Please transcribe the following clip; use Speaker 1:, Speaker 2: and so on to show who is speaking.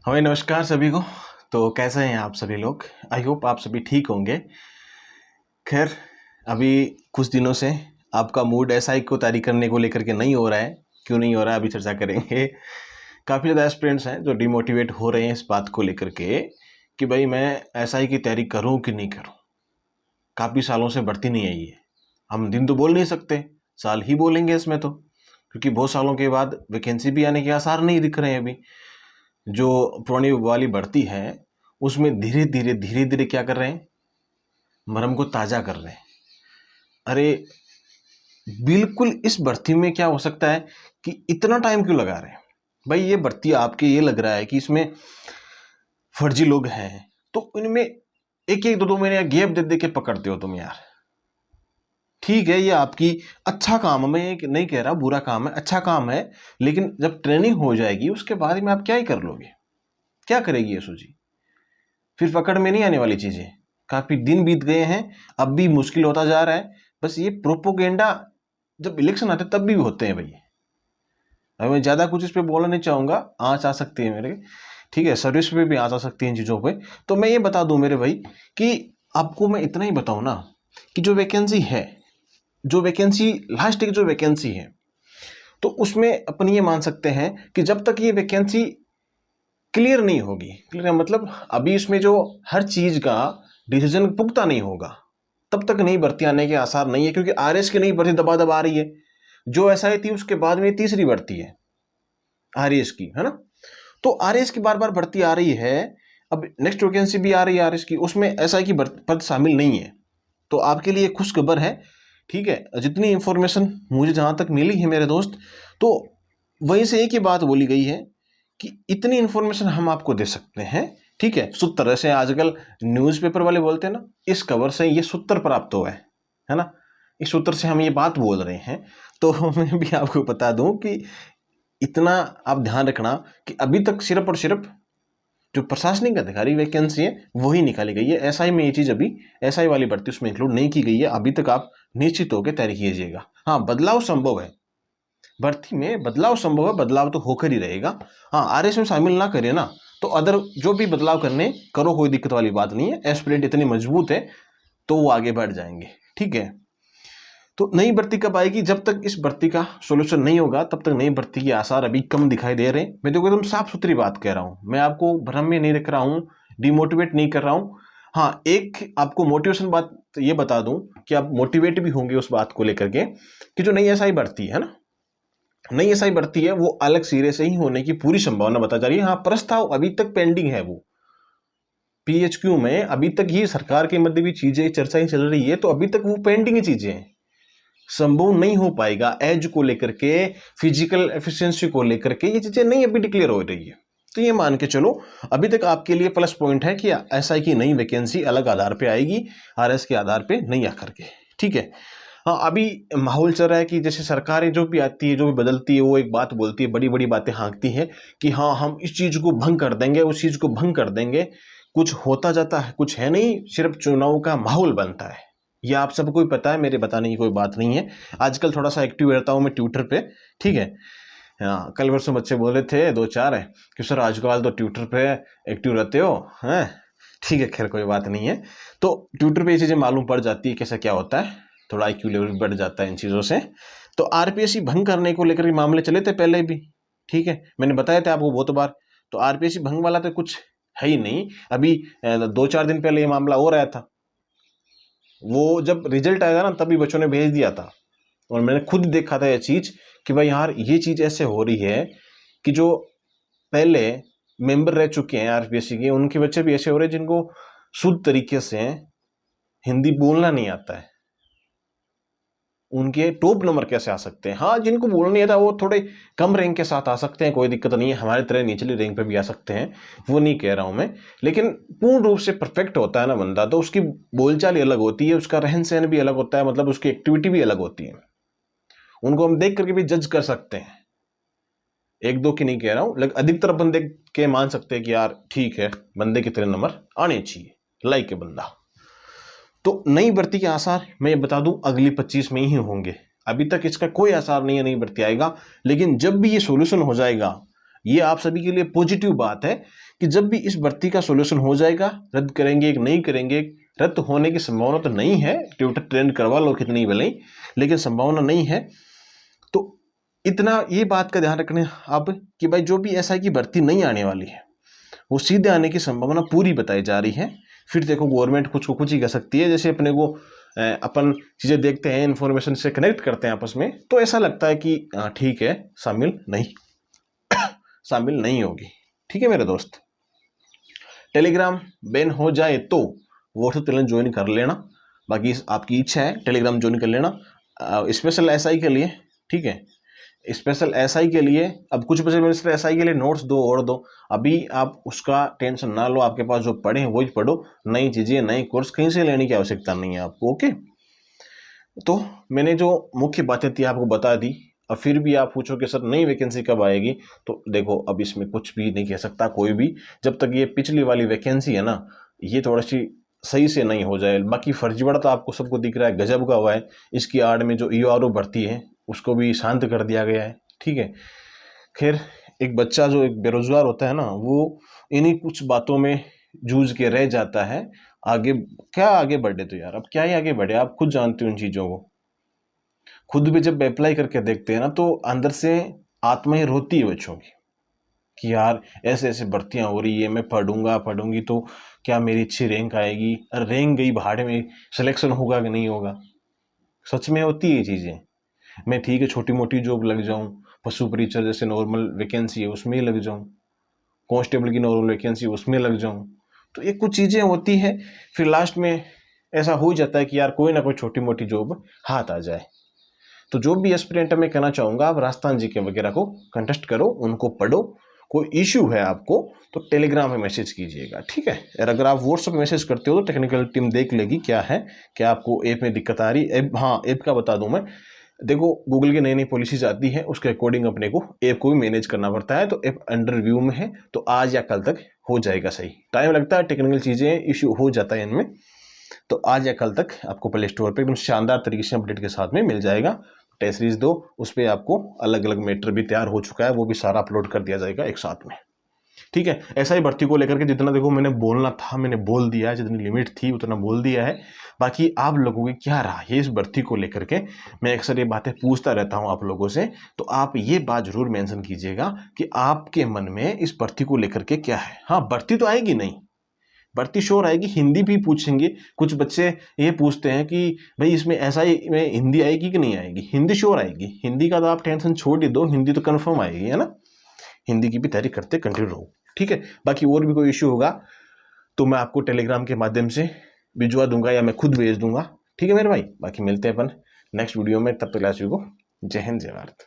Speaker 1: हमें नमस्कार सभी को। तो कैसे हैं आप सभी लोग? आई होप आप सभी ठीक होंगे। खैर, अभी कुछ दिनों से आपका मूड एसआई को तैयारी करने को लेकर के नहीं हो रहा है। क्यों नहीं हो रहा है अभी चर्चा करेंगे। काफ़ी ज़्यादा एस्पिरेंट्स हैं जो डिमोटिवेट हो रहे हैं इस बात को लेकर के कि भाई मैं एसआई की तैयारी करूं कि नहीं करूं। काफ़ी सालों से बढ़ती नहीं आई है। हम दिन तो बोल नहीं सकते, साल ही बोलेंगे इसमें तो, क्योंकि बहुत सालों के बाद वैकेंसी भी आने के आसार नहीं दिख रहे हैं अभी। जो पुरानी वाली बढ़ती है उसमें धीरे धीरे क्या कर रहे हैं, मरहम को ताज़ा कर रहे हैं। अरे बिल्कुल, इस भर्ती में क्या हो सकता है कि इतना टाइम क्यों लगा रहे हैं भाई? ये भर्ती आपके ये लग रहा है कि इसमें फर्जी लोग हैं, तो इनमें एक एक दो दो महीने गैप दे दे के पकड़ते हो तुम यार। ठीक है, ये आपकी अच्छा काम है, मैं ये नहीं कह रहा बुरा काम है, अच्छा काम है। लेकिन जब ट्रेनिंग हो जाएगी उसके बाद में आप क्या ही कर लोगे? क्या करेगी ये सूची? फिर पकड़ में नहीं आने वाली चीज़ें। काफ़ी दिन बीत गए हैं, अब भी मुश्किल होता जा रहा है। बस ये प्रोपोगेंडा जब इलेक्शन आते तब भी होते हैं भाई। अब मैं ज़्यादा कुछ इस पर बोलना नहीं चाहूँगा, आँच आ सकती है मेरे, ठीक है, सर्विस पे भी आँच आ सकती है इन चीज़ों पे। तो मैं ये बता दूँ मेरे भाई कि आपको मैं इतना ही बताऊँ ना कि जो वैकेंसी है, जो वैकेंसी लास्ट एक जो वैकेंसी है, तो उसमें अपन ये मान सकते हैं कि जब तक ये वैकेंसी क्लियर नहीं होगी, क्लियर मतलब अभी इसमें जो हर चीज़ का डिसीजन पुख्ता नहीं होगा, तब तक नई भर्ती आने के आसार नहीं है। क्योंकि आरएस की नई भर्ती दबा दबा आ रही है। जो एसआई थी उसके बाद में तीसरी भर्ती है आरएस की, है ना? तो आरएस की बार बार भर्ती आ रही है। अब नेक्स्ट वैकेंसी भी आ रही है आरएस की, उसमें एसआई की पद शामिल नहीं है। तो आपके लिए खुश खबर है, ठीक है। जितनी इंफॉर्मेशन मुझे जहाँ तक मिली है मेरे दोस्त, तो वहीं से एक ही बात बोली गई है कि इतनी इंफॉर्मेशन हम आपको दे सकते हैं, ठीक है। सूत्र, जैसे आजकल न्यूज़पेपर वाले बोलते हैं ना, इस खबर से ये सूत्र प्राप्त हुआ है ना, इस सूत्र से हम ये बात बोल रहे हैं। तो मैं भी आपको बता दूं कि इतना आप ध्यान रखना कि अभी तक सिर्फ और सिर्फ जो प्रशासनिक अधिकारी वैकेंसी है वही निकाली गई है। एसआई में ये चीज़ अभी एसआई वाली भर्ती उसमें इंक्लूड नहीं की गई है। अभी तक आप निश्चित होकर तैयारी कीजिएगा। हाँ, बदलाव संभव है, भर्ती में बदलाव संभव है, बदलाव तो होकर ही रहेगा। हाँ, आरएस में शामिल ना करें ना, तो अदर जो भी बदलाव करने करो, कोई दिक्कत वाली बात नहीं है। एस्पिरेंट इतनी मजबूत है तो वो आगे बढ़ जाएंगे, ठीक है। तो नई भर्ती कब आएगी? जब तक इस भर्ती का सोल्यूशन नहीं होगा तब तक नई भर्ती के आसार अभी कम दिखाई दे रहे हैं। मैं देखो एकदम साफ सुथरी बात कह रहा हूँ, मैं आपको भ्रम में नहीं रख रहा हूँ, डिमोटिवेट नहीं कर रहा हूँ। हाँ, एक आपको मोटिवेशन बात ये बता दूं कि आप मोटिवेट भी होंगे उस बात को लेकर के कि जो नई एसआई भर्ती है ना, नई एसआई भर्ती है, वो अलग सिरे से ही होने की पूरी संभावना बता जा रही है। हाँ, प्रस्ताव अभी तक पेंडिंग है, वो पीएचक्यू में अभी तक ही सरकार के मध्य भी चीजें चर्चाएं चल रही है, तो अभी तक वो पेंडिंग ही चीजें हैं। संभव नहीं हो पाएगा एज को लेकर के, फिजिकल एफिशिएंसी को लेकर के, ये चीजें नहीं अभी डिक्लेयर हो रही है। तो ये मान के चलो अभी तक आपके लिए प्लस पॉइंट है कि एसआई की नई वैकेंसी अलग आधार पे आएगी, आरएस के आधार पे नहीं आकर के, ठीक है। हाँ, अभी माहौल चल रहा है कि जैसे सरकारें जो भी आती है, जो भी बदलती है, वो एक बात बोलती है, बड़ी बड़ी बातें हाँकती है कि हाँ हम इस चीज़ को भंग कर देंगे, उस चीज़ को भंग कर देंगे। कुछ होता जाता है, कुछ है नहीं, सिर्फ चुनाव का माहौल बनता है। ये आप सबको ही पता है, मेरे बताने की कोई बात नहीं है। आजकल थोड़ा सा एक्टिव रहता हूँ मैं ट्विटर पे, ठीक है। हाँ, कल परसों बच्चे बोल रहे थे दो चार है कि सर आजकल तो ट्विटर पे एक्टिव रहते हो, हैं? ठीक है, खैर कोई बात नहीं है। तो ट्विटर पे ये चीज़ें मालूम पड़ जाती है कैसा क्या होता है, थोड़ा आईक्यू लेवल बढ़ जाता है इन चीज़ों से। तो आरपीएससी भंग करने को लेकर के मामले चले थे पहले भी, ठीक है, मैंने बताया था आपको बहुत बार। तो आरपीएससी भंग वाला तो कुछ है ही नहीं। अभी 2-4 दिन पहले ये मामला हो रहा था, वो जब रिजल्ट आया था ना तभी बच्चों ने भेज दिया था, और मैंने खुद देखा था ये चीज़ कि भाई यार ये चीज़ ऐसे हो रही है कि जो पहले मेंबर रह चुके हैं आरपीएससी के, उनके बच्चे भी ऐसे हो रहे हैं जिनको शुद्ध तरीके से हिंदी बोलना नहीं आता है। उनके टॉप नंबर कैसे आ सकते हैं? हाँ, जिनको बोलना नहीं आता वो थोड़े कम रैंक के साथ आ सकते हैं, कोई दिक्कत नहीं है, हमारे तरह निचली रैंक पे भी आ सकते हैं, वो नहीं कह रहा हूँ मैं। लेकिन पूर्ण रूप से परफेक्ट होता है ना बंदा, तो उसकी बोलचाल ही अलग होती है, उसका रहन सहन भी अलग होता है, मतलब उसकी एक्टिविटी भी अलग होती है। उनको हम देख करके भी जज कर सकते हैं, एक दो की नहीं कह रहा हूँ, लेकिन अधिकतर अपन देख के मान सकते हैं कि यार ठीक है, बंदे कितने नंबर आने चाहिए, लाइक है बंदा। तो नई भर्ती के आसार मैं ये बता दूं अगली 25 में ही होंगे। अभी तक इसका कोई आसार नहीं है नई भर्ती आएगा, लेकिन जब भी ये सोल्यूशन हो जाएगा, ये आप सभी के लिए पॉजिटिव बात है कि जब भी इस भर्ती का सॉल्यूशन हो जाएगा, रद्द करेंगे कि नहीं करेंगे, रद्द होने की संभावना तो नहीं है, ट्विटर ट्रेंड करवा लो कितनी भले, लेकिन संभावना नहीं है। तो इतना ये बात का ध्यान रखना आप कि भाई जो भी एसआई की भर्ती नहीं आने वाली है वो सीधे आने की संभावना पूरी बताई जा रही है। फिर देखो गवर्नमेंट कुछ को कुछ ही कर सकती है, जैसे अपने को अपन चीज़ें देखते हैं, इन्फॉर्मेशन से कनेक्ट करते हैं आपस में, तो ऐसा लगता है कि ठीक है शामिल नहीं होगी। ठीक है मेरे दोस्त, टेलीग्राम बैन हो जाए तो व्हाट्सएप चैलेंज ज्वाइन कर लेना, बाकी आपकी इच्छा है, टेलीग्राम ज्वाइन कर लेना स्पेशल एसआई के लिए। ठीक है, स्पेशल एसआई के लिए अब कुछ बचे मिनिस्टर एसआई के लिए नोट्स दो और दो, अभी आप उसका टेंशन ना लो, आपके पास जो पढ़े हैं वही पढ़ो, नई चीज़ें नई कोर्स कहीं से लेने की आवश्यकता नहीं है आपको। ओके, तो मैंने जो मुख्य बातें थी आपको बता दी। अब फिर भी आप पूछो कि सर नई वैकेंसी कब आएगी, तो देखो अब इसमें कुछ भी नहीं कह सकता कोई भी, जब तक ये पिछली वाली वैकेंसी है ना ये थोड़ा सी सही से नहीं हो जाए। बाकी फर्जीवाड़ा तो आपको सबको दिख रहा है, गजब का हुआ है। इसकी आड़ में जो ईआरओ भर्ती है उसको भी शांत कर दिया गया है। ठीक है, खैर एक बच्चा जो एक बेरोजगार होता है ना वो इन्हीं कुछ बातों में जूझ के रह जाता है। आगे क्या आगे बढ़े, तो यार अब क्या ही आगे बढ़े, आप खुद जानते हो उन चीज़ों को। खुद भी जब अप्लाई करके देखते हैं ना तो अंदर से आत्मा ही रोती है बच्चों की कि यार ऐसे ऐसे भर्तियां हो रही है, मैं पढ़ूंगी तो क्या मेरी अच्छी रैंक आएगी, रैंक गई भाड़े में, सिलेक्शन होगा कि नहीं होगा। सच में होती है ये चीज़ें। मैं ठीक है छोटी मोटी जॉब लग जाऊं, पशु परीक्षक जैसे नॉर्मल वैकेंसी है उसमें ही लग जाऊं, कांस्टेबल की नॉर्मल वैकेंसी उसमें लग जाऊं, तो ये कुछ चीज़ें होती है। फिर लास्ट में ऐसा हो जाता है कि यार कोई ना कोई छोटी मोटी जॉब हाथ आ जाए। तो जो भी एस्पिरेंट मैं कहना चाहूँगा, आप राजस्थान जी के वगैरह को कंटेस्ट करो, उनको पढ़ो। कोई इश्यू है आपको तो टेलीग्राम में मैसेज कीजिएगा। ठीक है, और अगर आप व्हाट्सएप मैसेज करते हो तो टेक्निकल टीम देख लेगी क्या है, क्या आपको ऐप में दिक्कत आ रही है। हाँ, ऐप का बता दूं मैं, देखो गूगल की नई नई पॉलिसीज आती है, उसके अकॉर्डिंग अपने को ऐप को भी मैनेज करना पड़ता है। तो ऐप अंडर रिव्यू में है, तो आज या कल तक हो जाएगा सही। टाइम लगता है, टेक्निकल चीज़ें इश्यू हो जाता है इनमें, तो आज या कल तक आपको प्ले स्टोर पर एकदम शानदार तरीके से अपडेट के साथ में मिल जाएगा। टेस्ट सीरीज 2 उस पर आपको अलग अलग मैटर भी तैयार हो चुका है, वो भी सारा अपलोड कर दिया जाएगा एक साथ में। ठीक है, ऐसा ही भर्ती को लेकर के जितना देखो मैंने बोलना था मैंने बोल दिया है, जितनी लिमिट थी उतना बोल दिया है। बाकी आप लोगों की क्या राय है इस भर्ती को लेकर के, मैं अक्सर ये बातें पूछता रहता हूँ आप लोगों से, तो आप ये बात जरूर मेंशन कीजिएगा कि आपके मन में इस भर्ती को लेकर के क्या है। हाँ, भर्ती तो आएगी नहीं, भर्ती श्योर आएगी, हिंदी भी पूछेंगे। कुछ बच्चे ये पूछते हैं कि भाई इसमें ऐसा ही में हिंदी आएगी कि नहीं आएगी। हिंदी श्योर आएगी, हिंदी का तो आप टेंशन छोड़ ही दो, हिंदी तो कंफर्म आएगी, है ना। हिंदी की भी तैयारी करते कंटिन्यू रहो। ठीक है, बाकी और भी कोई इश्यू होगा तो मैं आपको टेलीग्राम के माध्यम से भिजवा दूंगा या मैं खुद भेज दूंगा। ठीक है मेरे भाई, बाकी मिलते हैं अपन नेक्स्ट वीडियो में, तब तक को जय हिंद जय भारत।